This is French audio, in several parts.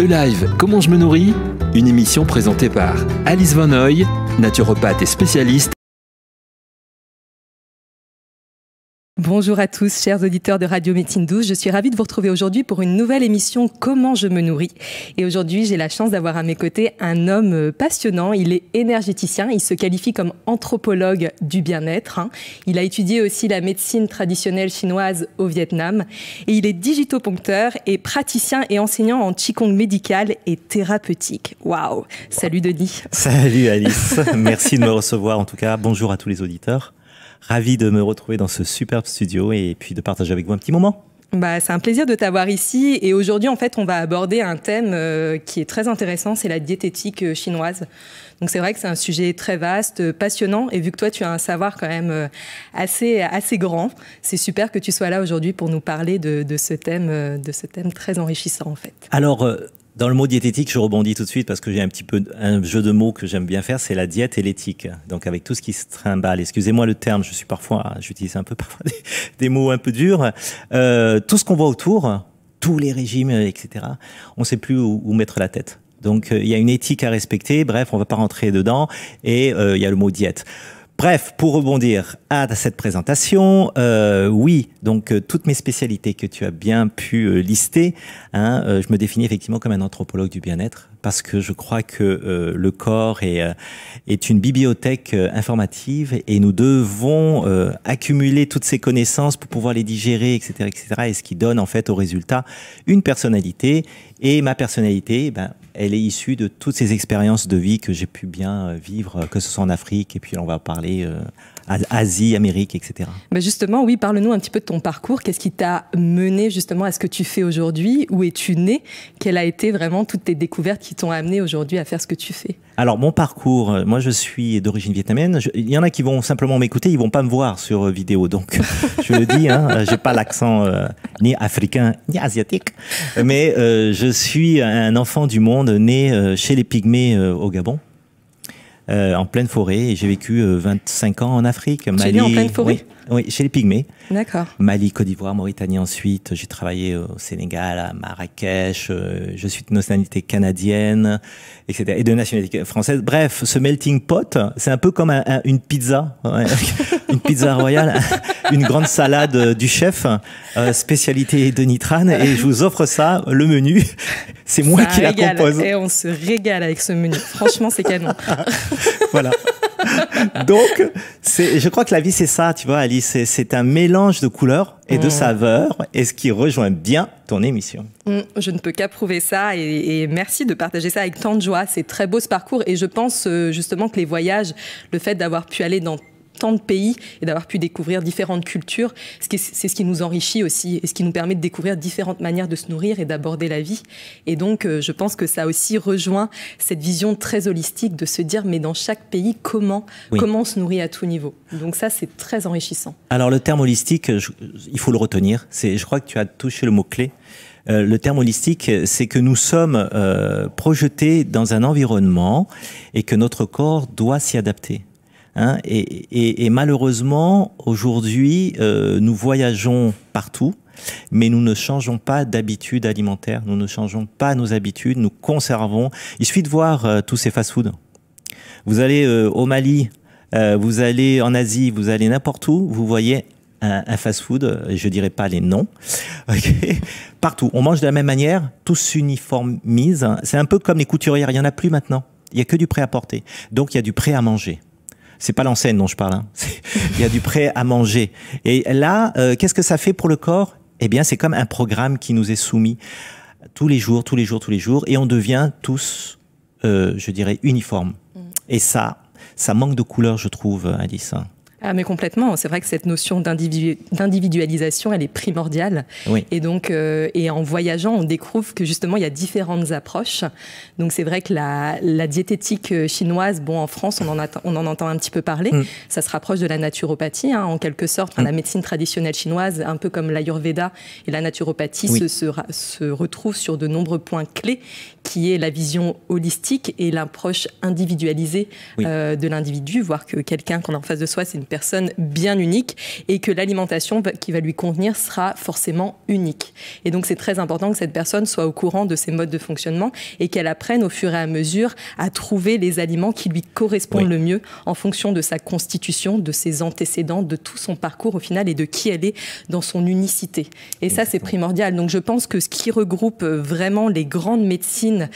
live Comment je me nourris, une émission présentée par Alice Van Hoy, naturopathe et spécialiste. Bonjour à tous, chers auditeurs de Radio Médecine Douce. Je suis ravie de vous retrouver aujourd'hui pour une nouvelle émission Comment je me nourris. Et aujourd'hui, j'ai la chance d'avoir à mes côtés un homme passionnant. Il est énergéticien, il se qualifie comme anthropologue du bien-être. Il a étudié aussi la médecine traditionnelle chinoise au Vietnam. Et il est digitoponcteur et praticien et enseignant en Qigong médical et thérapeutique. Waouh! Salut Denis. Salut Alice, merci de me recevoir en tout cas. Bonjour à tous les auditeurs. Ravi de me retrouver dans ce superbe studio et puis de partager avec vous un petit moment. C'est un plaisir de t'avoir ici et aujourd'hui en fait on va aborder un thème qui est très intéressant, c'est la diététique chinoise. Donc c'est vrai que c'est un sujet très vaste, passionnant et vu que toi tu as un savoir quand même assez grand, c'est super que tu sois là aujourd'hui pour nous parler de ce thème très enrichissant en fait. Alors dans le mot diététique, je rebondis tout de suite parce que j'ai un petit peu un jeu de mots que j'aime bien faire, c'est la diète et l'éthique. Donc avec tout ce qui se trimballe, excusez-moi le terme, j'utilise un peu parfois des mots un peu durs. Tout ce qu'on voit autour, tous les régimes, etc., on ne sait plus où mettre la tête. Donc il y a une éthique à respecter, bref, on ne va pas rentrer dedans, et il y a le mot diète. Bref, pour rebondir à cette présentation, oui, donc toutes mes spécialités que tu as bien pu lister, je me définis effectivement comme un anthropologue du bien-être parce que je crois que le corps est une bibliothèque informative et nous devons accumuler toutes ces connaissances pour pouvoir les digérer, etc., etc. Et ce qui donne en fait au résultat une personnalité. Et ma personnalité, elle est issue de toutes ces expériences de vie que j'ai pu bien vivre, que ce soit en Afrique, et puis on va parler Asie, Amérique, etc. Justement, oui, parle-nous un petit peu de ton parcours. Qu'est-ce qui t'a mené justement à ce que tu fais aujourd'hui? Où es-tu né? Quelles a été vraiment toutes tes découvertes qui t'ont amené aujourd'hui à faire ce que tu fais? Alors, mon parcours, moi je suis d'origine vietnamienne. Il y en a qui vont simplement m'écouter, ils vont pas me voir sur vidéo. Donc, je le dis, j'ai pas l'accent ni africain ni asiatique. Mais je suis un enfant du monde né chez les Pygmées au Gabon. En pleine forêt, et j'ai vécu 25 ans en Afrique. Mali, en pleine forêt? Oui, chez les Pygmées. D'accord. Mali, Côte d'Ivoire, Mauritanie ensuite. J'ai travaillé au Sénégal, à Marrakech. Je suis de nationalité canadienne, etc. Et de nationalité française. Bref, ce melting pot, c'est un peu comme une pizza. Une pizza royale, une grande salade du chef, spécialité de Nitrane. Et je vous offre ça, le menu. C'est moi qui la compose. Et on se régale avec ce menu. Franchement, c'est canon. Voilà. Donc, je crois que la vie, c'est ça, tu vois, Alice. C'est un mélange de couleurs et de saveurs, et ce qui rejoint bien ton émission. Je ne peux qu'approuver ça, et merci de partager ça avec tant de joie. C'est très beau ce parcours, et je pense justement que les voyages, le fait d'avoir pu aller dans tant de pays et d'avoir pu découvrir différentes cultures, c'est ce qui nous enrichit aussi et ce qui nous permet de découvrir différentes manières de se nourrir et d'aborder la vie. Et donc, je pense que ça aussi rejoint cette vision très holistique de se dire, mais dans chaque pays, comment on se nourrit à tout niveau. Donc ça, c'est très enrichissant. Alors, le terme holistique, il faut le retenir. Je crois que tu as touché le mot-clé. Le terme holistique, c'est que nous sommes projetés dans un environnement et que notre corps doit s'y adapter. Et malheureusement, aujourd'hui, nous voyageons partout, mais nous ne changeons pas d'habitude alimentaire, nous ne changeons pas nos habitudes, nous conservons. Il suffit de voir tous ces fast-foods. Vous allez au Mali, vous allez en Asie, vous allez n'importe où, vous voyez un fast-food, je dirais pas les noms, partout. On mange de la même manière, tous s'uniformisent. C'est un peu comme les couturières, il y en a plus maintenant. Il y a que du prêt à porter. Donc il y a du prêt à manger. C'est pas l'enseigne dont je parle. Il y a du prêt à manger. Et là, qu'est-ce que ça fait pour le corps? Eh bien, c'est comme un programme qui nous est soumis tous les jours, tous les jours, tous les jours, et on devient tous, je dirais, uniformes. Et ça manque de couleur, je trouve, Alice. Ah, mais complètement. C'est vrai que cette notion d'individualisation, elle est primordiale. Oui. Et donc, et en voyageant, on découvre que justement, il y a différentes approches. Donc, c'est vrai que la diététique chinoise, bon, en France, on en entend un petit peu parler. Ça se rapproche de la naturopathie, en quelque sorte. La médecine traditionnelle chinoise, un peu comme l'Ayurveda et la naturopathie, se retrouvent sur de nombreux points clés, qui est la vision holistique et l'approche individualisée de l'individu, voir que quelqu'un qu'on a en face de soi, c'est une personne bien unique et que l'alimentation qui va lui convenir sera forcément unique. Et donc, c'est très important que cette personne soit au courant de ses modes de fonctionnement et qu'elle apprenne au fur et à mesure à trouver les aliments qui lui correspondent le mieux en fonction de sa constitution, de ses antécédents, de tout son parcours au final et de qui elle est dans son unicité. Et ça, c'est primordial. Donc, je pense que ce qui regroupe vraiment les grandes médecines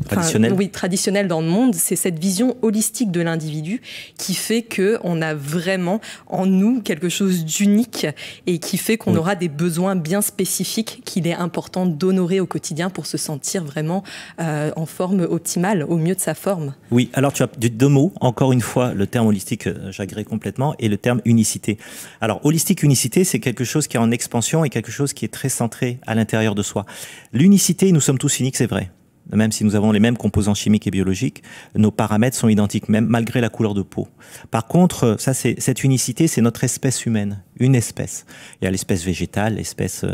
traditionnelle dans le monde, c'est cette vision holistique de l'individu qui fait qu'on a vraiment en nous quelque chose d'unique et qui fait qu'on aura des besoins bien spécifiques qu'il est important d'honorer au quotidien pour se sentir vraiment en forme optimale, au mieux de sa forme. Oui, alors tu as deux mots, encore une fois, le terme holistique, j'agrée complètement, et le terme unicité. Alors, holistique, unicité, c'est quelque chose qui est en expansion et quelque chose qui est très centré à l'intérieur de soi. L'unicité, nous sommes tous uniques, c'est vrai. Même si nous avons les mêmes composants chimiques et biologiques, nos paramètres sont identiques, même malgré la couleur de peau. Par contre, cette unicité, c'est notre espèce humaine, une espèce. Il y a l'espèce végétale, l'espèce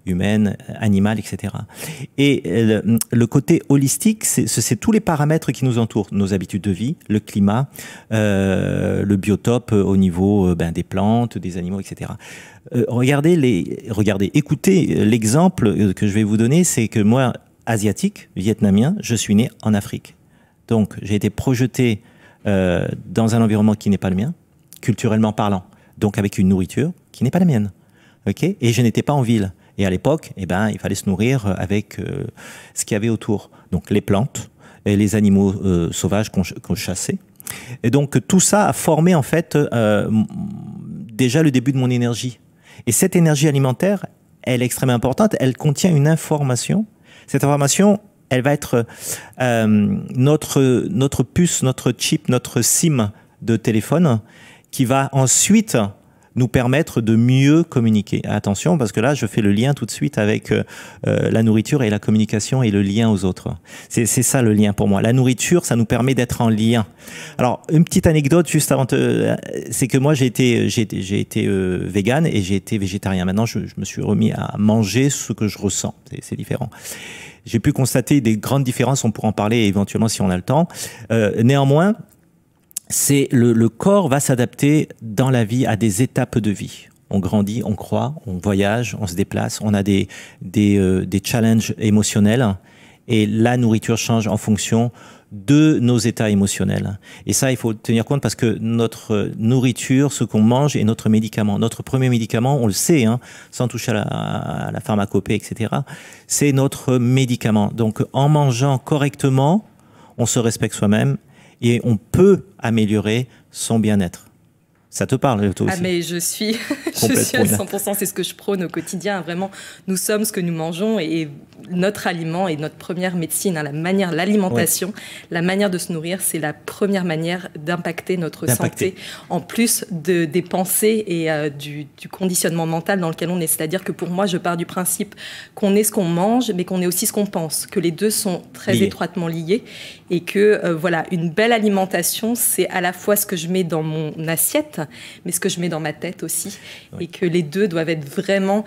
humaine, animale, etc. Et le côté holistique, c'est tous les paramètres qui nous entourent, nos habitudes de vie, le climat, le biotope au niveau des plantes, des animaux, etc. Écoutez l'exemple que je vais vous donner, c'est que moi, asiatique, vietnamien, je suis né en Afrique. Donc, j'ai été projeté dans un environnement qui n'est pas le mien, culturellement parlant. Donc, avec une nourriture qui n'est pas la mienne. Okay, et je n'étais pas en ville. Et à l'époque, il fallait se nourrir avec ce qu'il y avait autour. Donc, les plantes et les animaux sauvages qu'on chassait. Et donc, tout ça a formé, en fait, déjà le début de mon énergie. Et cette énergie alimentaire, elle est extrêmement importante. Elle contient une information. Cette information, elle va être notre puce, notre chip, notre SIM de téléphone qui va ensuite nous permettre de mieux communiquer. Attention, parce que là, je fais le lien tout de suite avec la nourriture et la communication et le lien aux autres. C'est ça le lien pour moi. La nourriture, ça nous permet d'être en lien. Alors, une petite anecdote juste avant, c'est que moi, j'ai été vegan et j'ai été végétarien. Maintenant, je me suis remis à manger ce que je ressens. C'est différent. J'ai pu constater des grandes différences. On pourra en parler éventuellement si on a le temps. Néanmoins, c'est le corps va s'adapter dans la vie à des étapes de vie. On grandit, on croît, on voyage, on se déplace, on a des challenges émotionnels et la nourriture change en fonction de nos états émotionnels. Et ça, il faut tenir compte parce que notre nourriture, ce qu'on mange, est notre médicament. Notre premier médicament, on le sait, sans toucher à la pharmacopée, etc., c'est notre médicament. Donc, en mangeant correctement, on se respecte soi-même et on peut améliorer son bien-être. Ça te parle, toi aussi? Ah, mais je suis à 100%, c'est ce que je prône au quotidien. Vraiment, nous sommes ce que nous mangeons et notre aliment est notre première médecine. L'alimentation, la manière de se nourrir, c'est la première manière d'impacter notre santé, en plus des pensées et du conditionnement mental dans lequel on est. C'est-à-dire que pour moi, je pars du principe qu'on est ce qu'on mange, mais qu'on est aussi ce qu'on pense, que les deux sont très étroitement liés et que une belle alimentation, c'est à la fois ce que je mets dans mon assiette, mais ce que je mets dans ma tête aussi, et que les deux doivent être vraiment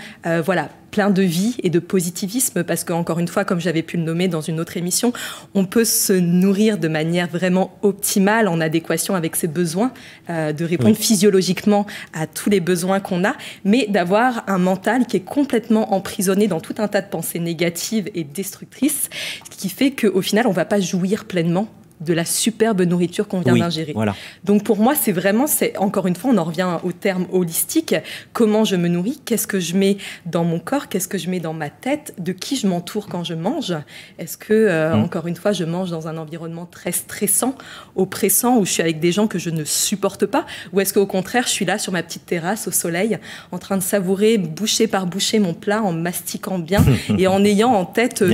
plein de vie et de positivisme, parce qu'encore une fois, comme j'avais pu le nommer dans une autre émission, on peut se nourrir de manière vraiment optimale, en adéquation avec ses besoins, de répondre physiologiquement à tous les besoins qu'on a, mais d'avoir un mental qui est complètement emprisonné dans tout un tas de pensées négatives et destructrices, ce qui fait qu'au final, on ne va pas jouir pleinement de la superbe nourriture qu'on vient d'ingérer. Voilà. Donc pour moi, encore une fois, on en revient au terme holistique. Comment je me nourris? Qu'est-ce que je mets dans mon corps? Qu'est-ce que je mets dans ma tête? De qui je m'entoure quand je mange? Est-ce que, encore une fois, je mange dans un environnement très stressant, oppressant, où je suis avec des gens que je ne supporte pas? Ou est-ce qu'au contraire, je suis là sur ma petite terrasse au soleil, en train de savourer bouchée par bouchée mon plat, en mastiquant bien et en ayant en tête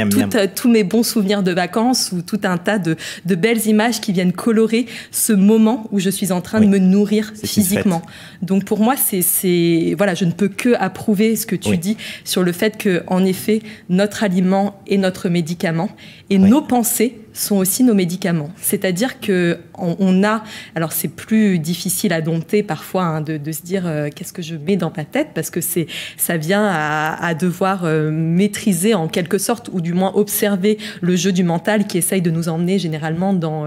tous mes bons souvenirs de vacances ou tout un tas de belles images qui viennent colorer ce moment où je suis en train de me nourrir physiquement. Donc pour moi, je ne peux que approuver ce que tu dis sur le fait que, en effet, notre aliment est notre médicament et nos pensées sont aussi nos médicaments. C'est-à-dire qu'on a, alors c'est plus difficile à dompter parfois hein, de se dire qu'est-ce que je mets dans ma tête, parce que ça vient à devoir maîtriser en quelque sorte, ou du moins observer le jeu du mental qui essaye de nous emmener généralement dans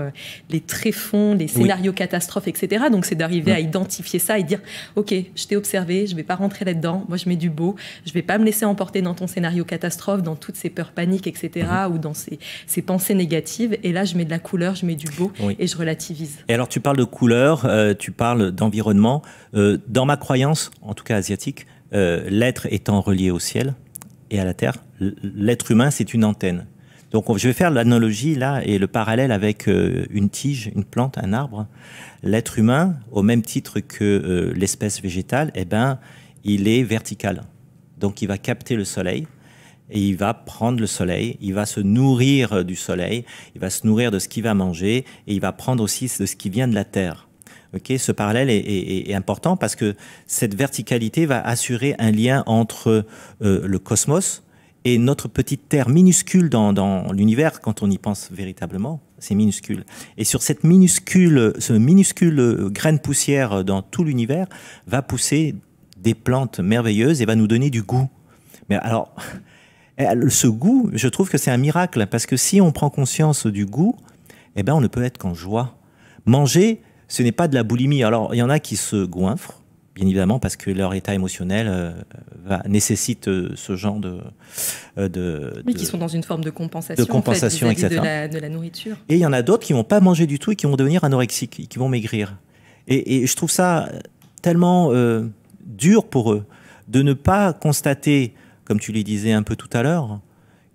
les tréfonds, les scénarios catastrophes, etc. Donc c'est d'arriver à identifier ça et dire ok, je t'ai observé, je ne vais pas rentrer là-dedans, moi je mets du beau, je ne vais pas me laisser emporter dans ton scénario catastrophe, dans toutes ces peurs paniques, etc. ou dans ces pensées négatives, et là je mets de la couleur, je mets du beau et je relativise. Et alors tu parles de couleur, tu parles d'environnement. Dans ma croyance, en tout cas asiatique, l'être étant relié au ciel et à la terre, l'être humain c'est une antenne. Donc je vais faire l'analogie là et le parallèle avec une tige, une plante, un arbre. L'être humain, au même titre que l'espèce végétale, eh ben, il est vertical. Donc il va capter le soleil et il va prendre le soleil, il va se nourrir du soleil, il va se nourrir de ce qu'il va manger et il va prendre aussi de ce qui vient de la terre. Okay, ce parallèle est important parce que cette verticalité va assurer un lien entre le cosmos et notre petite terre minuscule dans l'univers. Quand on y pense véritablement, c'est minuscule. Et sur ce minuscule grain de poussière dans tout l'univers va pousser des plantes merveilleuses et va nous donner du goût. Mais alors, ce goût, je trouve que c'est un miracle parce que si on prend conscience du goût, eh ben on ne peut être qu'en joie. Manger, ce n'est pas de la boulimie. Alors, il y en a qui se goinfrent, bien évidemment, parce que leur état émotionnel nécessite ce genre oui, qui sont dans une forme de compensation, en fait, vis-à-vis de la nourriture. Et il y en a d'autres qui ne vont pas manger du tout et qui vont devenir anorexiques, qui vont maigrir. Et je trouve ça tellement dur pour eux de ne pas constater, comme tu le disais un peu tout à l'heure,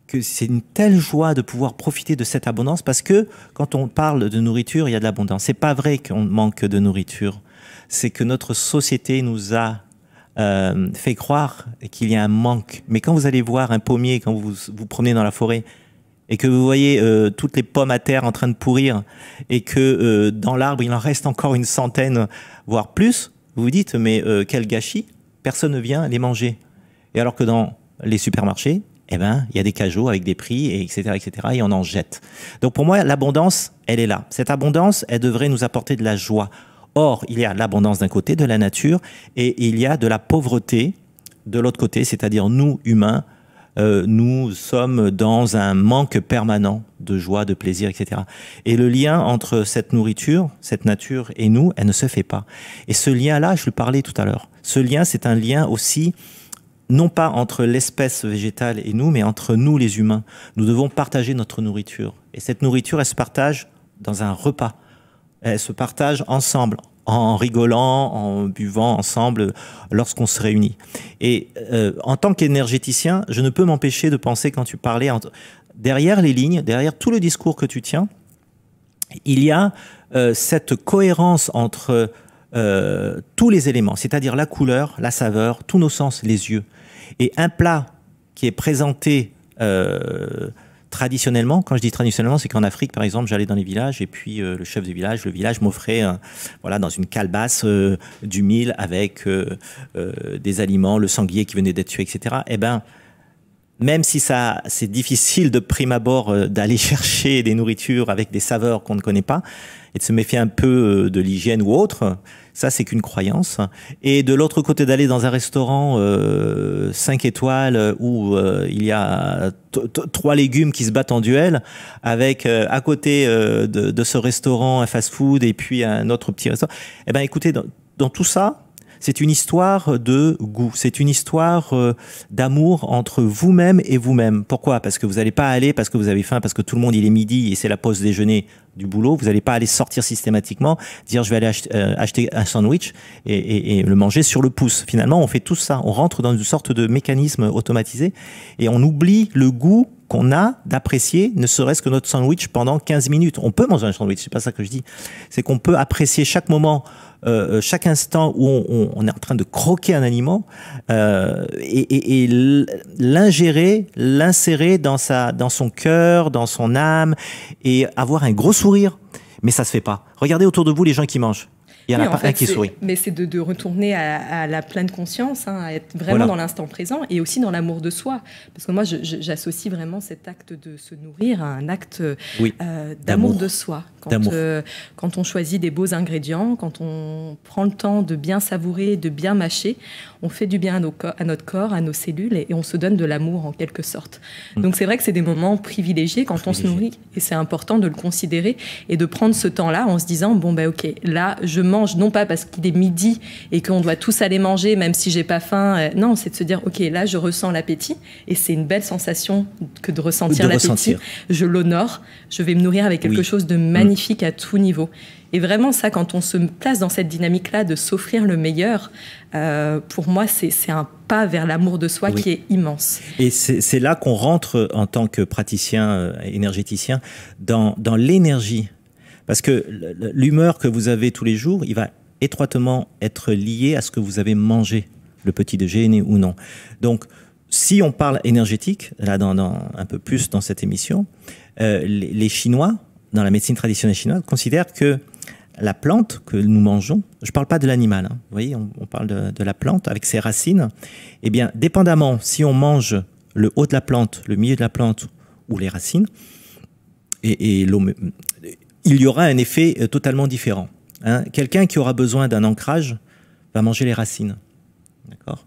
que c'est une telle joie de pouvoir profiter de cette abondance, parce que quand on parle de nourriture, il y a de l'abondance. C'est pas vrai qu'on manque de nourriture. C'est que notre société nous a fait croire qu'il y a un manque. Mais quand vous allez voir un pommier, quand vous vous promenez dans la forêt, et que vous voyez toutes les pommes à terre en train de pourrir, et que dans l'arbre, il en reste encore une centaine, voire plus, vous vous dites, mais quel gâchis, personne ne vient les manger. Et alors que dans les supermarchés, eh ben, il y a des cajots avec des prix, et etc., et on en jette. Donc pour moi, l'abondance, elle est là. Cette abondance, elle devrait nous apporter de la joie. Or, il y a l'abondance d'un côté, de la nature, et il y a de la pauvreté de l'autre côté, c'est-à-dire nous, humains, nous sommes dans un manque permanent de joie, de plaisir, etc. Et le lien entre cette nourriture, cette nature et nous, elle ne se fait pas. Et ce lien-là, je le parlais tout à l'heure, ce lien, c'est un lien aussi non pas entre l'espèce végétale et nous, mais entre nous les humains. Nous devons partager notre nourriture. Et cette nourriture, elle se partage dans un repas. Elle se partage ensemble, en rigolant, en buvant ensemble, lorsqu'on se réunit. Et en tant qu'énergéticien, je ne peux m'empêcher de penser, quand tu parlais, derrière les lignes, derrière tout le discours que tu tiens, il y a cette cohérence entre tous les éléments, c'est-à-dire la couleur, la saveur, tous nos sens, les yeux. Et un plat qui est présenté traditionnellement, quand je dis traditionnellement, c'est qu'en Afrique, par exemple, j'allais dans les villages et puis le chef du village, m'offrait voilà, dans une calebasse du mil avec des aliments, le sanglier qui venait d'être tué, etc. Eh ben, même si c'est difficile de prime abord d'aller chercher des nourritures avec des saveurs qu'on ne connaît pas et de se méfier un peu de l'hygiène ou autre, ça c'est qu'une croyance. Et de l'autre côté, d'aller dans un restaurant 5 étoiles où il y a 3 légumes qui se battent en duel, avec à côté de ce restaurant un fast-food et puis un autre petit restaurant. Eh ben écoutez, dans tout ça, c'est une histoire de goût, c'est une histoire d'amour entre vous-même et vous-même. Pourquoi ? Parce que vous n'allez pas aller parce que vous avez faim, parce que tout le monde il est midi et c'est la pause déjeuner du boulot. Vous n'allez pas aller sortir systématiquement, dire je vais aller acheter un sandwich et le manger sur le pouce. Finalement, on fait tout ça. On rentre dans une sorte de mécanisme automatisé et on oublie le goût qu'on a d'apprécier, ne serait-ce que notre sandwich pendant 15 minutes. On peut manger un sandwich, c'est pas ça que je dis. C'est qu'on peut apprécier chaque moment, chaque instant où on est en train de croquer un aliment et l'ingérer, l'insérer dans son cœur, dans son âme et avoir un gros sourire. Mais ça se fait pas. Regardez autour de vous les gens qui mangent. Il n'y en a pas un qui sourit. Mais c'est de retourner à la pleine conscience, à être vraiment dans l'instant présent et aussi dans l'amour de soi. Parce que moi, j'associe vraiment cet acte de se nourrir à un acte d'amour de soi. Quand on choisit des beaux ingrédients, quand on prend le temps de bien savourer, de bien mâcher, on fait du bien à notre corps, à nos cellules et on se donne de l'amour en quelque sorte. Donc c'est vrai que c'est des moments privilégiés quand on se nourrit et c'est important de le considérer et de prendre ce temps-là en se disant bon ok, là je mange non pas parce qu'il est midi et qu'on doit tous aller manger même si j'ai pas faim. Non, c'est de se dire ok, là je ressens l'appétit et c'est une belle sensation que de ressentir l'appétit. Je l'honore, je vais me nourrir avec quelque chose de magnifique à tout niveau. Et vraiment ça, quand on se place dans cette dynamique-là de s'offrir le meilleur, pour moi c'est un pas vers l'amour de soi qui est immense. Et c'est là qu'on rentre en tant que praticien énergéticien dans l'énergie. Parce que l'humeur que vous avez tous les jours, il va étroitement être lié à ce que vous avez mangé, le petit déjeuner ou non. Donc, si on parle énergétique, là, un peu plus dans cette émission, les Chinois, dans la médecine traditionnelle chinoise, considèrent que la plante que nous mangeons, je ne parle pas de l'animal, hein, vous voyez, on parle de la plante avec ses racines, eh bien, dépendamment si on mange le haut de la plante, le milieu de la plante ou les racines, et l'eau, il y aura un effet totalement différent. Hein. Quelqu'un qui aura besoin d'un ancrage va manger les racines. D'accord.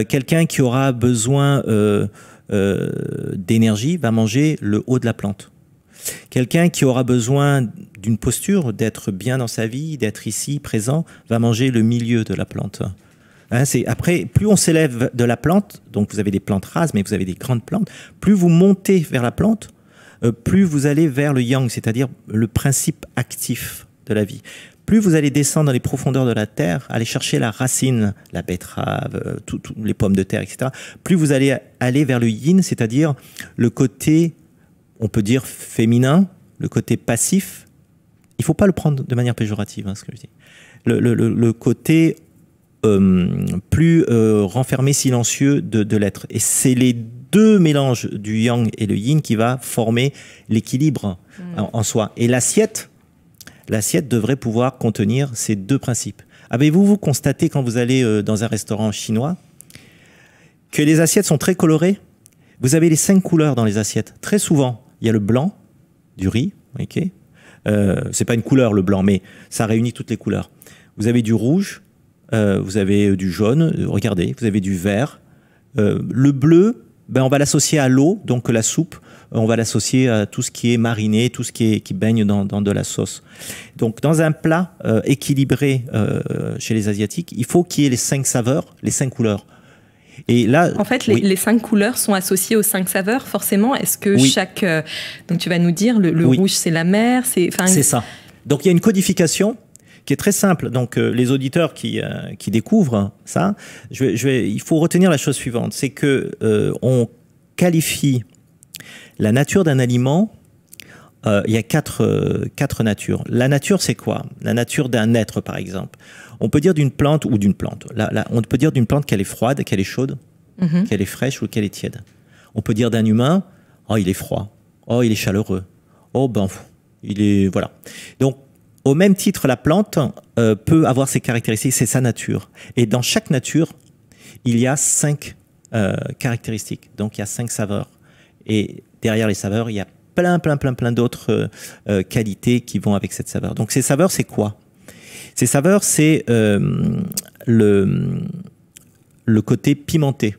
Quelqu'un qui aura besoin d'énergie va manger le haut de la plante. Quelqu'un qui aura besoin d'une posture, d'être bien dans sa vie, d'être ici, présent, va manger le milieu de la plante. Hein, après, plus on s'élève de la plante, donc vous avez des plantes rases, mais vous avez des grandes plantes, plus vous montez vers la plante, plus vous allez vers le yang, c'est-à-dire le principe actif de la vie. Plus vous allez descendre dans les profondeurs de la terre, aller chercher la racine, la betterave, les pommes de terre, etc., plus vous allez aller vers le yin, c'est-à-dire le côté, on peut dire féminin, le côté passif. Il ne faut pas le prendre de manière péjorative, hein, ce que je dis. Le côté plus renfermé, silencieux de l'être. Et c'est les deux mélanges du yang et le yin qui va former l'équilibre en soi. Et l'assiette devrait pouvoir contenir ces deux principes. Avez-vous constaté quand vous allez dans un restaurant chinois que les assiettes sont très colorées? Vous avez les 5 couleurs dans les assiettes. Très souvent, il y a le blanc du riz, ok. C'est pas une couleur le blanc, mais ça réunit toutes les couleurs. Vous avez du rouge, vous avez du jaune, regardez, vous avez du vert. Le bleu, ben on va l'associer à l'eau, donc la soupe, on va l'associer à tout ce qui est mariné, tout ce qui baigne dans de la sauce. Donc dans un plat équilibré chez les Asiatiques, il faut qu'il y ait les 5 saveurs, les 5 couleurs. Et là, en fait, les 5 couleurs sont associées aux 5 saveurs, forcément. Est-ce que chaque... donc tu vas nous dire, le rouge c'est la mer, c'est ça. Donc il y a une codification qui est très simple. Donc les auditeurs qui découvrent ça, il faut retenir la chose suivante, c'est que on qualifie la nature d'un aliment. Il y a quatre natures. La nature, c'est quoi? La nature d'un être, par exemple. On peut dire d'une plante ou d'une plante. On peut dire d'une plante qu'elle est froide, qu'elle est chaude, qu'elle est fraîche ou qu'elle est tiède. On peut dire d'un humain, oh, il est froid, oh, il est chaleureux, oh, ben, il est... Voilà. Donc, au même titre, la plante peut avoir ses caractéristiques, c'est sa nature. Et dans chaque nature, il y a 5 caractéristiques. Donc, il y a 5 saveurs. Et derrière les saveurs, il y a plein d'autres qualités qui vont avec cette saveur. Donc, ces saveurs, c'est quoi? Ces saveurs, c'est le côté pimenté.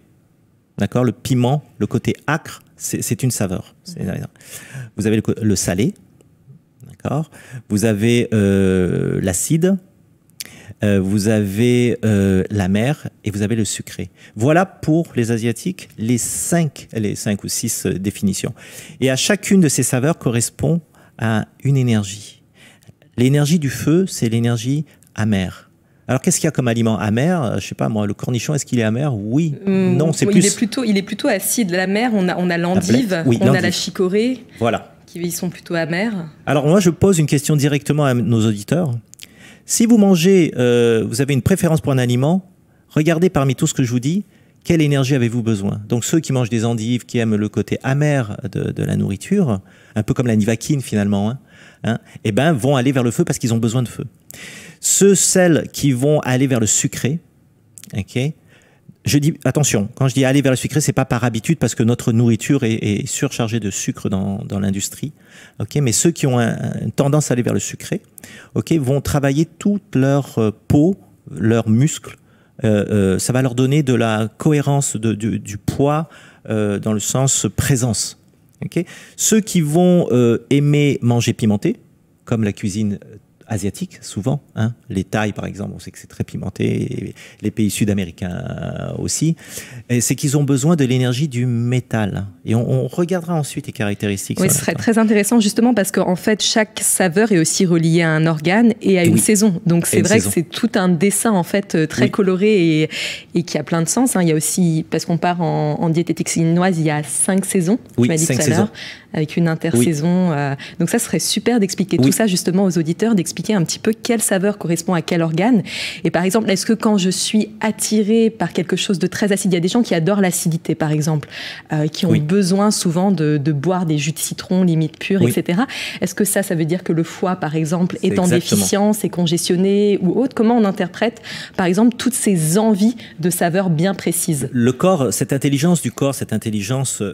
D'accord? Le piment, le côté acre, c'est une saveur. Vous avez le salé. D'accord? Vous avez l'acide. Vous avez l'amer et vous avez le sucré. Voilà pour les Asiatiques les 5 ou 6 définitions. Et à chacune de ces saveurs correspond à une énergie. L'énergie du feu, c'est l'énergie amère. Alors, qu'est-ce qu'il y a comme aliment amer? Je sais pas, moi, le cornichon, est-ce qu'il est amer? Oui. Non, c'est plus... Il est plutôt acide. La mer, on a l'endive, on a la chicorée. Voilà. Qui sont plutôt amers. Alors, moi, je pose une question directement à nos auditeurs. Si vous mangez, vous avez une préférence pour un aliment, regardez parmi tout ce que je vous dis, quelle énergie avez-vous besoin? Donc, ceux qui mangent des endives, qui aiment le côté amer de la nourriture, un peu comme la nivaquine finalement, hein, hein, eh ben, vont aller vers le feu parce qu'ils ont besoin de feu. Celles qui vont aller vers le sucré, ok, je dis, attention, quand je dis aller vers le sucré, c'est pas par habitude parce que notre nourriture est surchargée de sucre dans l'industrie, ok, mais ceux qui ont une tendance à aller vers le sucré, ok, vont travailler toute leur peau, leurs muscles, ça va leur donner de la cohérence du poids dans le sens présence. Okay. Ceux qui vont aimer manger pimenté, comme la cuisine asiatique, souvent, hein, les Thaïs par exemple, on sait que c'est très pimenté, les pays sud-américains aussi, c'est qu'ils ont besoin de l'énergie du métal. Et on regardera ensuite les caractéristiques. Oui, ce serait très intéressant justement parce qu'en fait, chaque saveur est aussi reliée à un organe et à une saison. Donc c'est vrai que c'est tout un dessin en fait très coloré et qui a plein de sens. Hein. Il y a aussi, parce qu'on part en diététique chinoise, il y a 5 saisons, tu m'as dit tout à l'heure, avec une intersaison. Donc ça serait super d'expliquer tout ça justement aux auditeurs, d'expliquer un petit peu quelle saveur correspond à quel organe. Et par exemple, est-ce que quand je suis attirée par quelque chose de très acide, il y a des gens qui adorent l'acidité par exemple, qui ont besoin souvent de boire des jus de citron limite purs, etc. Est-ce que ça veut dire que le foie par exemple est en déficience, est congestionné ou autre? Comment on interprète par exemple toutes ces envies de saveurs bien précises? Le corps, cette intelligence du corps, cette intelligence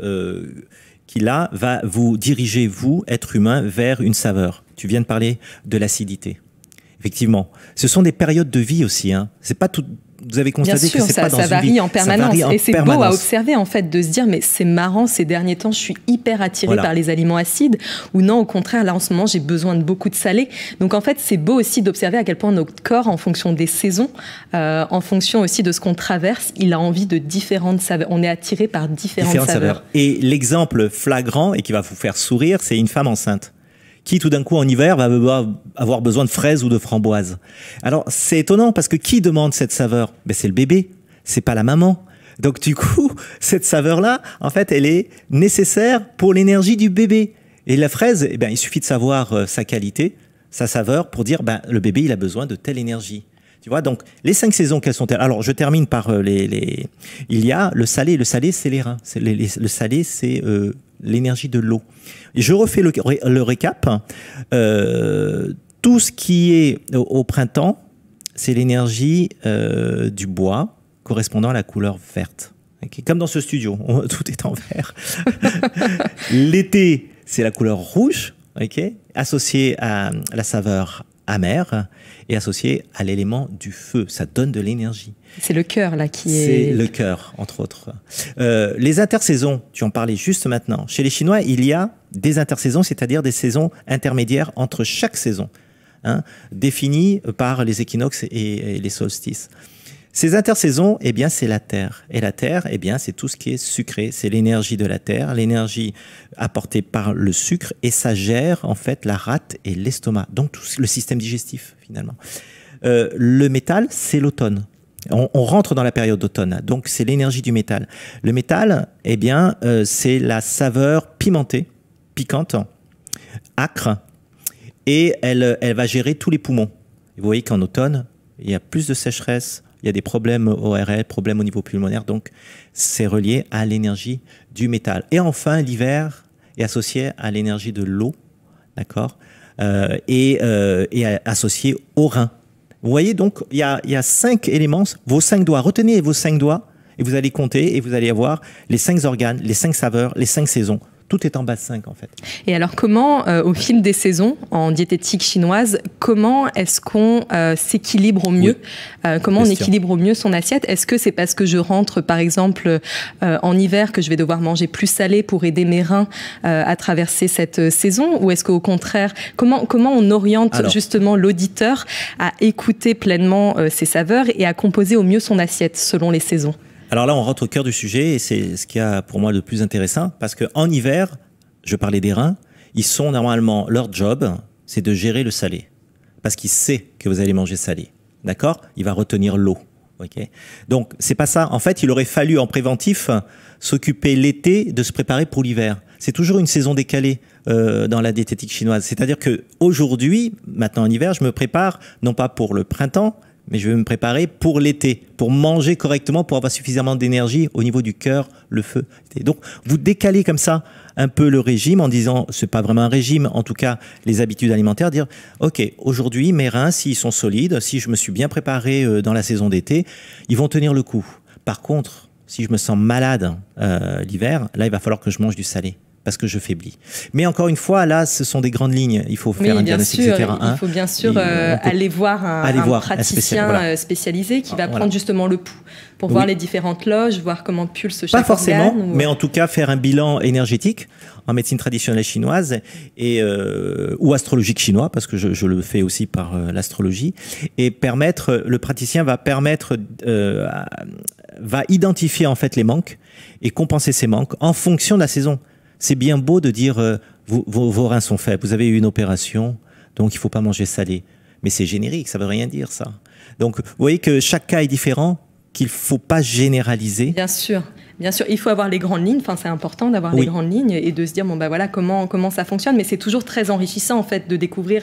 qu'il a, va vous diriger, vous, être humain, vers une saveur. Tu viens de parler de l'acidité. Effectivement. Ce sont des périodes de vie aussi. Hein. C'est pas tout. Vous avez constaté que c'est pas dans une vie. Ça varie en permanence. Et c'est beau à observer, en fait, de se dire, mais c'est marrant, ces derniers temps, je suis hyper attirée par les aliments acides. Ou non, au contraire, là, en ce moment, j'ai besoin de beaucoup de salé. Donc, en fait, c'est beau aussi d'observer à quel point notre corps, en fonction des saisons, en fonction aussi de ce qu'on traverse, il a envie de différentes saveurs. On est attiré par différentes saveurs. Et l'exemple flagrant, et qui va vous faire sourire, c'est une femme enceinte qui tout d'un coup en hiver va avoir besoin de fraises ou de framboises. Alors c'est étonnant parce que qui demande cette saveur? Ben, c'est le bébé, c'est pas la maman. Donc du coup, cette saveur-là, en fait, elle est nécessaire pour l'énergie du bébé. Et la fraise, eh ben, il suffit de savoir sa qualité, sa saveur, pour dire ben, le bébé il a besoin de telle énergie. Tu vois, donc les 5 saisons, quelles sont-elles? Alors je termine par il y a le salé. Le salé, c'est les reins. Le salé, c'est l'énergie de l'eau. Et je refais le récap. Tout ce qui est au printemps, c'est l'énergie du bois correspondant à la couleur verte. Okay. Comme dans ce studio, tout est en vert. L'été, c'est la couleur rouge, okay, associée à la saveur amère et associée à l'élément du feu. Ça donne de l'énergie. C'est le cœur là qui est... C'est le cœur, entre autres. Les intersaisons, tu en parlais juste maintenant. Chez les Chinois, il y a des intersaisons, c'est-à-dire des saisons intermédiaires entre chaque saison, hein, définies par les équinoxes et les solstices. Ces intersaisons, eh bien, c'est la terre. Et la terre, eh bien, c'est tout ce qui est sucré. C'est l'énergie de la terre, l'énergie apportée par le sucre, et ça gère, en fait, la rate et l'estomac. Donc, tout le système digestif, finalement. Le métal, c'est l'automne. On rentre dans la période d'automne, donc c'est l'énergie du métal. Le métal, eh bien, c'est la saveur pimentée, piquante, âcre, et elle va gérer tous les poumons. Vous voyez qu'en automne, il y a plus de sécheresse, il y a des problèmes ORL, problèmes au niveau pulmonaire, donc c'est relié à l'énergie du métal. Et enfin, l'hiver est associé à l'énergie de l'eau, d'accord, et associé au rein. Vous voyez, donc, il y a 5 éléments, vos 5 doigts. Retenez vos 5 doigts et vous allez compter et vous allez avoir les 5 organes, les 5 saveurs, les 5 saisons. Tout est en bas de 5, en fait. Et alors, comment, au fil des saisons, en diététique chinoise, comment est-ce qu'on s'équilibre au mieux? Comment on équilibre au mieux son assiette? Est-ce que c'est parce que je rentre, par exemple, en hiver, que je vais devoir manger plus salé pour aider mes reins à traverser cette saison? Ou est-ce qu'au contraire, comment on oriente justement l'auditeur à écouter pleinement ses saveurs et à composer au mieux son assiette selon les saisons? Alors là, on rentre au cœur du sujet et c'est ce qu'il y a pour moi de plus intéressant parce qu'en hiver, je parlais des reins, ils sont normalement, leur job, c'est de gérer le salé parce qu'il sait que vous allez manger salé. D'accord? Il va retenir l'eau. Okay? Donc, c'est pas ça. En fait, il aurait fallu en préventif s'occuper l'été de se préparer pour l'hiver. C'est toujours une saison décalée dans la diététique chinoise. C'est-à-dire que aujourd'hui, maintenant en hiver, je me prépare non pas pour le printemps, mais je vais me préparer pour l'été, pour manger correctement, pour avoir suffisamment d'énergie au niveau du cœur, le feu. Donc, vous décalez comme ça un peu le régime en disant, c'est pas vraiment un régime, en tout cas, les habitudes alimentaires, dire, OK, aujourd'hui, mes reins, s'ils sont solides, si je me suis bien préparé dans la saison d'été, ils vont tenir le coup. Par contre, si je me sens malade l'hiver, là, il va falloir que je mange du salé, parce que je faiblis. Mais encore une fois, là, ce sont des grandes lignes. Il faut faire un diagnostic, etc. Il faut bien sûr aller voir un praticien spécialisé qui va prendre justement le pouls pour voir les différentes loges, voir comment pulse chaque organe. Pas forcément, mais en tout cas faire un bilan énergétique en médecine traditionnelle chinoise ou astrologique chinois, parce que je le fais aussi par l'astrologie, et le praticien va identifier en fait les manques et compenser ces manques en fonction de la saison. C'est bien beau de dire vos reins sont faibles, vous avez eu une opération, donc il ne faut pas manger salé. Mais c'est générique, ça ne veut rien dire ça. Donc vous voyez que chaque cas est différent, qu'il ne faut pas généraliser. Bien sûr. Bien sûr, il faut avoir les grandes lignes, enfin, c'est important d'avoir les grandes lignes et de se dire bon, bah, voilà, comment ça fonctionne. Mais c'est toujours très enrichissant en fait, de découvrir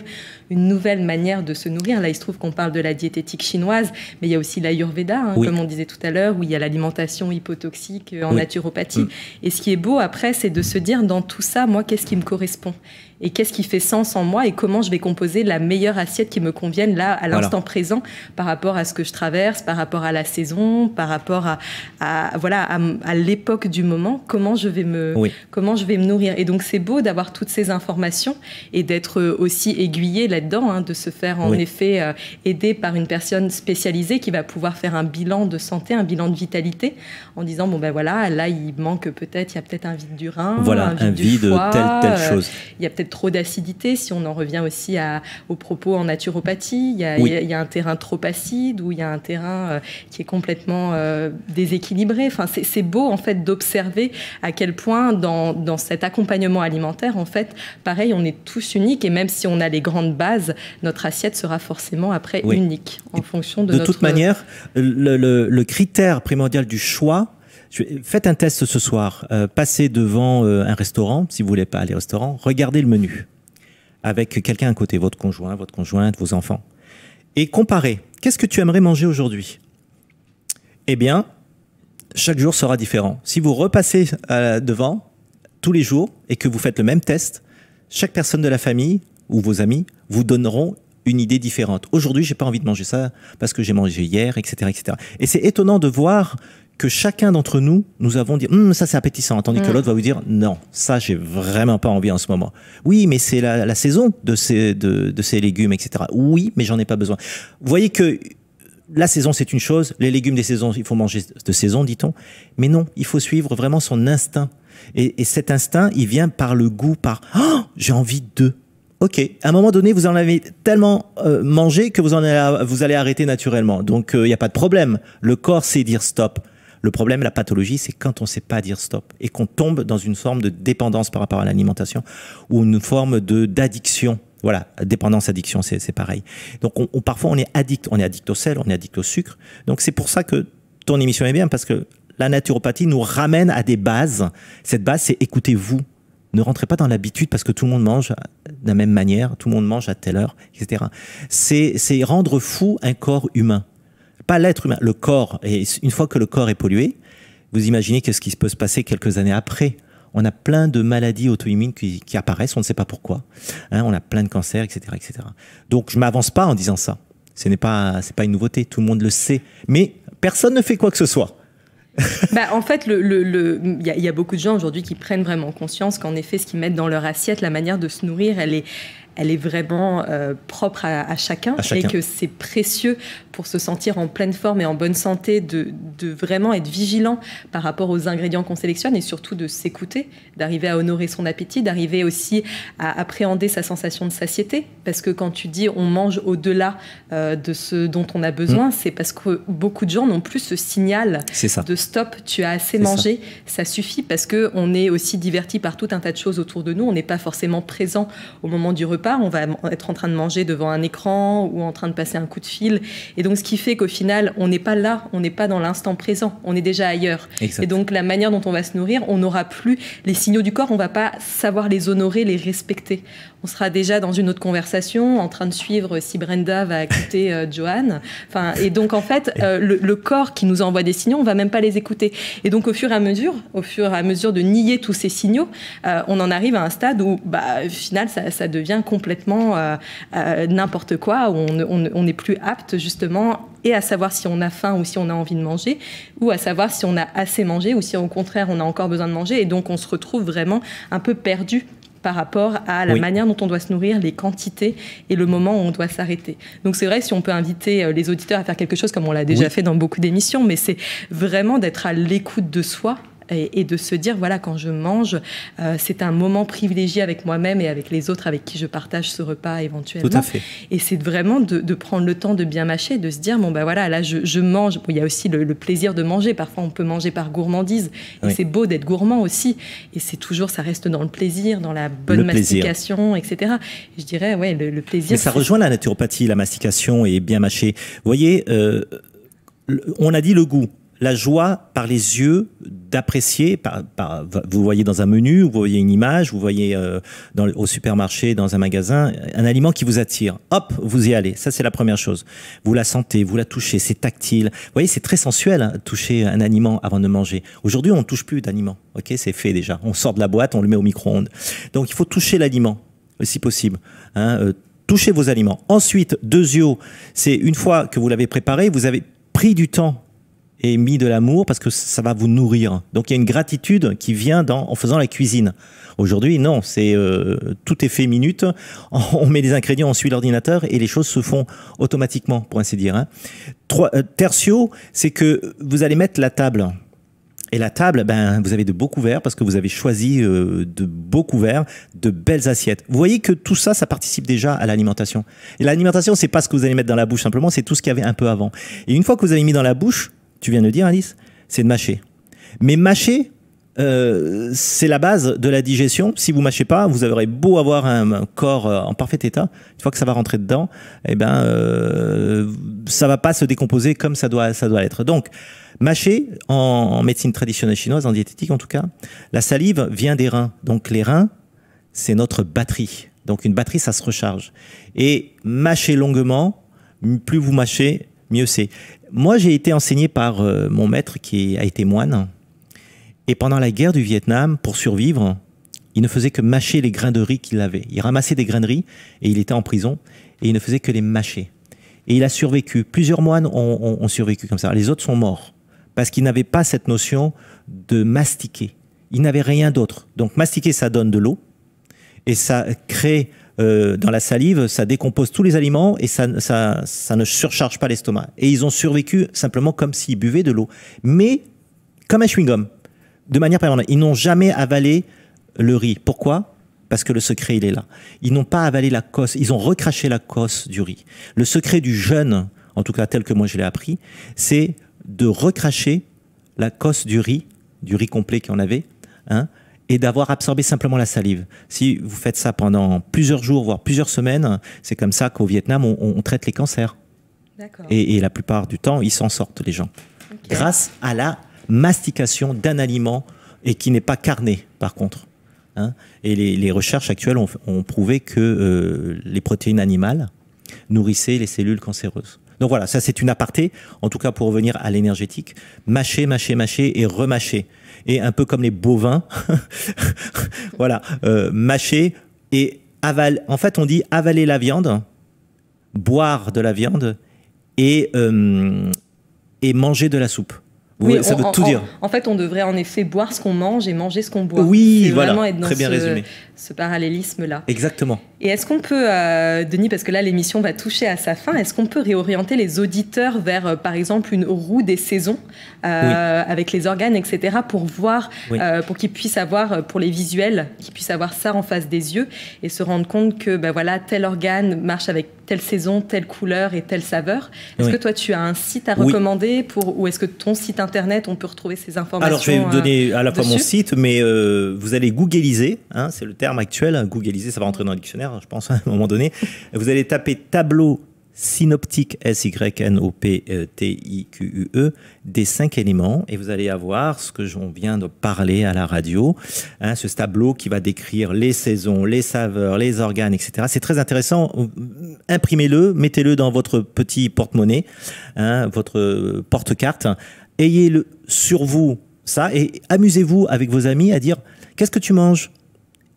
une nouvelle manière de se nourrir. Là, il se trouve qu'on parle de la diététique chinoise, mais il y a aussi l'Ayurveda, comme on disait tout à l'heure, où il y a l'alimentation hypotoxique en naturopathie. Et ce qui est beau après, c'est de se dire dans tout ça, moi, qu'est-ce qui me correspond ? Et qu'est-ce qui fait sens en moi et comment je vais composer la meilleure assiette qui me convienne là, à l'instant présent, par rapport à ce que je traverse, par rapport à la saison, par rapport à l'époque du moment, comment je vais me nourrir. Et donc, c'est beau d'avoir toutes ces informations et d'être aussi aiguillé là-dedans, de se faire en effet aider par une personne spécialisée qui va pouvoir faire un bilan de santé, un bilan de vitalité, en disant, bon ben voilà, là, il manque peut-être, il y a peut-être un vide du rein, un vide du foie, telle chose. Il y a peut-être trop d'acidité, si on en revient aussi aux propos en naturopathie, il y a un terrain trop acide ou il y a un terrain qui est complètement déséquilibré. Enfin, c'est beau en fait d'observer à quel point dans cet accompagnement alimentaire, en fait, pareil, on est tous uniques et même si on a les grandes bases, notre assiette sera forcément après unique en fonction de notre... De toute manière, le critère primordial du choix, faites un test ce soir. Passez devant un restaurant, si vous voulez pas aller au restaurant, regardez le menu avec quelqu'un à côté, votre conjoint, votre conjointe, vos enfants, et comparez. Qu'est-ce que tu aimerais manger aujourd'hui ? Eh bien, chaque jour sera différent. Si vous repassez devant tous les jours et que vous faites le même test, chaque personne de la famille ou vos amis vous donneront une idée différente. Aujourd'hui, j'ai pas envie de manger ça parce que j'ai mangé hier, etc., etc. Et c'est étonnant de voir que chacun d'entre nous avons dit ça c'est appétissant, tandis que l'autre va vous dire non, ça j'ai vraiment pas envie en ce moment. Oui, mais c'est la saison de ces légumes, etc. Oui, mais j'en ai pas besoin. Vous voyez que la saison c'est une chose, les légumes des saisons, il faut manger de saison, dit-on, mais non, il faut suivre vraiment son instinct. Et cet instinct, il vient par le goût, j'ai envie de. Ok, à un moment donné, vous en avez tellement mangé que vous allez arrêter naturellement. Donc, il n'y a pas de problème. Le corps sait dire stop. Le problème, la pathologie, c'est quand on ne sait pas dire stop et qu'on tombe dans une forme de dépendance par rapport à l'alimentation ou une forme d'addiction. Voilà, dépendance, addiction, c'est pareil. Donc, parfois, on est addict au sel, on est addict au sucre. Donc, c'est pour ça que ton émission est bien, parce que la naturopathie nous ramène à des bases. Cette base, c'est écoutez-vous. Ne rentrez pas dans l'habitude parce que tout le monde mange de la même manière, tout le monde mange à telle heure, etc. C'est rendre fou un corps humain. Pas l'être humain, le corps. Et une fois que le corps est pollué, vous imaginez qu'est-ce qui peut se passer quelques années après. On a plein de maladies auto-immunes qui apparaissent, on ne sait pas pourquoi. On a plein de cancers, etc., etc. Donc je ne m'avance pas en disant ça. Ce n'est pas une nouveauté, tout le monde le sait. Mais personne ne fait quoi que ce soit. En fait, il y a beaucoup de gens aujourd'hui qui prennent vraiment conscience qu'en effet, ce qu'ils mettent dans leur assiette, la manière de se nourrir, elle est vraiment propre à chacun et que c'est précieux pour se sentir en pleine forme et en bonne santé de vraiment être vigilant par rapport aux ingrédients qu'on sélectionne et surtout de s'écouter, d'arriver à honorer son appétit, d'arriver aussi à appréhender sa sensation de satiété, parce que quand tu dis on mange au-delà de ce dont on a besoin, c'est parce que beaucoup de gens n'ont plus ce signal de stop, tu as assez mangé, ça suffit, parce qu'on est aussi diverti par tout un tas de choses autour de nous, on n'est pas forcément présent au moment du repas. part, on va être en train de manger devant un écran ou en train de passer un coup de fil. Et donc, ce qui fait qu'au final, on n'est pas là, on n'est pas dans l'instant présent, on est déjà ailleurs. Exact. Et donc, la manière dont on va se nourrir, on n'aura plus les signaux du corps, on ne va pas savoir les honorer, les respecter. On sera déjà dans une autre conversation, en train de suivre si Brenda va quitter Johan. Enfin, et donc, en fait, le corps qui nous envoie des signaux, on ne va même pas les écouter. Et donc, au fur et à mesure de nier tous ces signaux, on en arrive à un stade où, au final, ça devient complètement n'importe quoi, où on n'est plus apte, justement, et à savoir si on a faim ou si on a envie de manger, ou à savoir si on a assez mangé ou si, au contraire, on a encore besoin de manger. Et donc, on se retrouve vraiment un peu perdu par rapport à la manière dont on doit se nourrir, les quantités et le moment où on doit s'arrêter. Donc c'est vrai, si on peut inviter les auditeurs à faire quelque chose comme on l'a déjà fait dans beaucoup d'émissions, mais c'est vraiment d'être à l'écoute de soi et de se dire, voilà, quand je mange, c'est un moment privilégié avec moi-même et avec les autres avec qui je partage ce repas éventuellement. Tout à fait. Et c'est vraiment de prendre le temps de bien mâcher, de se dire, bon, voilà, là, je mange. Bon, il y a aussi le plaisir de manger. Parfois, on peut manger par gourmandise. Et c'est beau d'être gourmand aussi. Et c'est toujours, ça reste dans le plaisir, dans la bonne mastication, etc. Et je dirais, le plaisir. Mais ça rejoint la naturopathie, la mastication et bien mâcher. Vous voyez, on a dit le goût. La joie par les yeux d'apprécier, vous voyez dans un menu, vous voyez une image, vous voyez au supermarché, dans un magasin, un aliment qui vous attire. Hop, vous y allez. Ça, c'est la première chose. Vous la sentez, vous la touchez, c'est tactile. Vous voyez, c'est très sensuel, hein, toucher un aliment avant de manger. Aujourd'hui, on ne touche plus d'aliments. Ok, c'est fait déjà. On sort de la boîte, on le met au micro-ondes. Donc, il faut toucher l'aliment, si possible. Touchez vos aliments. Ensuite, deuxièmement, c'est une fois que vous l'avez préparé, vous avez pris du temps et mis de l'amour parce que ça va vous nourrir. Donc il y a une gratitude qui vient en faisant la cuisine. Aujourd'hui, non, c'est tout est fait minute. On met des ingrédients, on suit l'ordinateur et les choses se font automatiquement, pour ainsi dire. Tertio, c'est que vous allez mettre la table. Et la table, vous avez de beaux couverts parce que vous avez choisi de beaux couverts, de belles assiettes. Vous voyez que tout ça, ça participe déjà à l'alimentation. Et l'alimentation, c'est pas ce que vous allez mettre dans la bouche simplement, c'est tout ce qu'il y avait un peu avant. Et une fois que vous avez mis dans la bouche, tu viens de dire, Alice, c'est de mâcher. Mais mâcher, c'est la base de la digestion. Si vous mâchez pas, vous aurez beau avoir un corps en parfait état, une fois que ça va rentrer dedans, ça va pas se décomposer comme ça doit l'être. Donc, mâcher, en médecine traditionnelle chinoise, en diététique en tout cas, la salive vient des reins. Donc les reins, c'est notre batterie. Donc une batterie, ça se recharge. Et mâcher longuement, plus vous mâchez, mieux c'est. Moi, j'ai été enseigné par mon maître qui a été moine. Et pendant la guerre du Vietnam, pour survivre, il ne faisait que mâcher les grains de riz qu'il avait. Il ramassait des grains de riz et il était en prison et il ne faisait que les mâcher. Et il a survécu. Plusieurs moines ont survécu comme ça. Les autres sont morts parce qu'ils n'avaient pas cette notion de mastiquer. Ils n'avaient rien d'autre. Donc mastiquer, ça donne de l'eau et ça crée dans la salive, ça décompose tous les aliments et ça ne surcharge pas l'estomac. Et ils ont survécu simplement comme s'ils buvaient de l'eau. Mais comme un chewing-gum, de manière permanente. Ils n'ont jamais avalé le riz. Pourquoi ? Parce que le secret, il est là. Ils n'ont pas avalé la cosse. Ils ont recraché la cosse du riz. Le secret du jeûne, en tout cas tel que moi je l'ai appris, c'est de recracher la cosse du riz complet qu'on avait, et d'avoir absorbé simplement la salive. Si vous faites ça pendant plusieurs jours, voire plusieurs semaines, c'est comme ça qu'au Vietnam, on traite les cancers. D'accord. Et la plupart du temps, ils s'en sortent, les gens. Okay. Grâce à la mastication d'un aliment, et qui n'est pas carné, par contre. Et les recherches actuelles ont prouvé que les protéines animales nourrissaient les cellules cancéreuses. Donc voilà, ça c'est une aparté, en tout cas pour revenir à l'énergétique. Mâcher, mâcher, mâcher et remâcher. Et un peu comme les bovins, voilà, mâcher et avaler. En fait, on dit avaler la viande, boire de la viande et manger de la soupe. Oui, ça veut tout dire. En fait, on devrait en effet boire ce qu'on mange et manger ce qu'on boit. Oui, voilà, vraiment être dans très bien résumé. Ce parallélisme-là. Exactement. Et est-ce qu'on peut, Denis, parce que là l'émission va toucher à sa fin, est-ce qu'on peut réorienter les auditeurs vers, par exemple, une roue des saisons avec les organes, etc., pour voir, pour qu'ils puissent avoir, pour les visuels, qu'ils puissent avoir ça en face des yeux et se rendre compte que, voilà, tel organe marche avec telle saison, telle couleur et telle saveur. Est-ce Oui. que toi, tu as un site à recommander ou est-ce que ton site internet, on peut retrouver ces informations? Alors, je vais vous donner à la fois dessus. mon site, mais vous allez googliser, hein, c'est le terme actuel, hein, googliser, ça va rentrer dans le dictionnaire, je pense, à un moment donné. Vous allez taper tableau synoptique, SYNOPTIQUE, des 5 éléments, et vous allez avoir ce que j'en viens de parler à la radio, hein, ce tableau qui va décrire les saisons, les saveurs, les organes, etc. C'est très intéressant. Imprimez-le, mettez-le dans votre petit porte-monnaie, hein, votre porte-carte, ayez-le sur vous, ça, et amusez-vous avec vos amis à dire « Qu'est-ce que tu manges ?»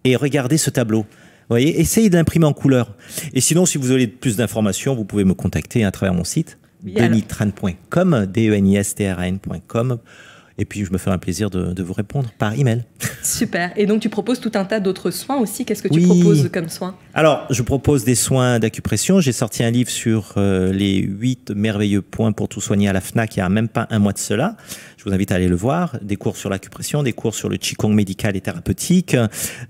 et regardez ce tableau. Vous voyez, essayez d'imprimer en couleur. Et sinon, si vous voulez plus d'informations, vous pouvez me contacter à travers mon site, denistran.com, denistran.com. Et puis, je me ferai un plaisir de vous répondre par email. Super. Et donc, tu proposes tout un tas d'autres soins aussi. Qu'est-ce que tu proposes comme soins? Alors, je propose des soins d'acupression. J'ai sorti un livre sur les 8 merveilleux points pour tout soigner à la FNAC il n'y a même pas un mois de cela. Je vous invite à aller le voir. Des cours sur l'acupression, des cours sur le Qigong médical et thérapeutique,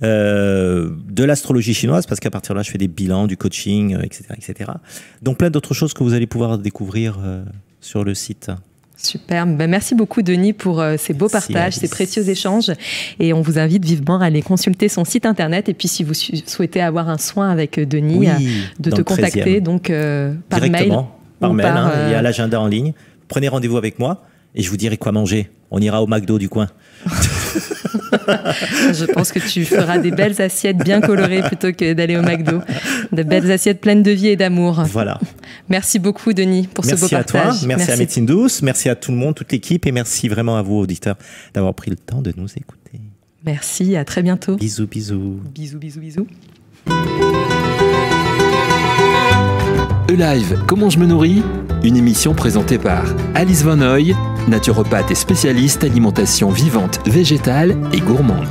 de l'astrologie chinoise, parce qu'à partir de là, je fais des bilans, du coaching, etc., etc. Donc, plein d'autres choses que vous allez pouvoir découvrir sur le site. Super. Ben, merci beaucoup, Denis, pour ces beaux partages, ces précieux échanges. Et on vous invite vivement à aller consulter son site internet. Et puis, si vous souhaitez avoir un soin avec Denis, de te contacter donc, par mail. Par mail, il y a l'agenda en ligne. Prenez rendez-vous avec moi et je vous dirai quoi manger. On ira au McDo du coin. Je pense que tu feras des belles assiettes bien colorées plutôt que d'aller au McDo. De belles assiettes pleines de vie et d'amour. Voilà. Merci beaucoup, Denis, pour ce beau partage. Merci à toi, merci à Médecine Douce, merci à tout le monde, toute l'équipe, et merci vraiment à vous, auditeurs, d'avoir pris le temps de nous écouter. Merci, à très bientôt. Bisous, bisous. Bisous, bisous, bisous. E-Live, comment je me nourris? Une émission présentée par Alice Von Hoy, naturopathe et spécialiste alimentation vivante, végétale et gourmande.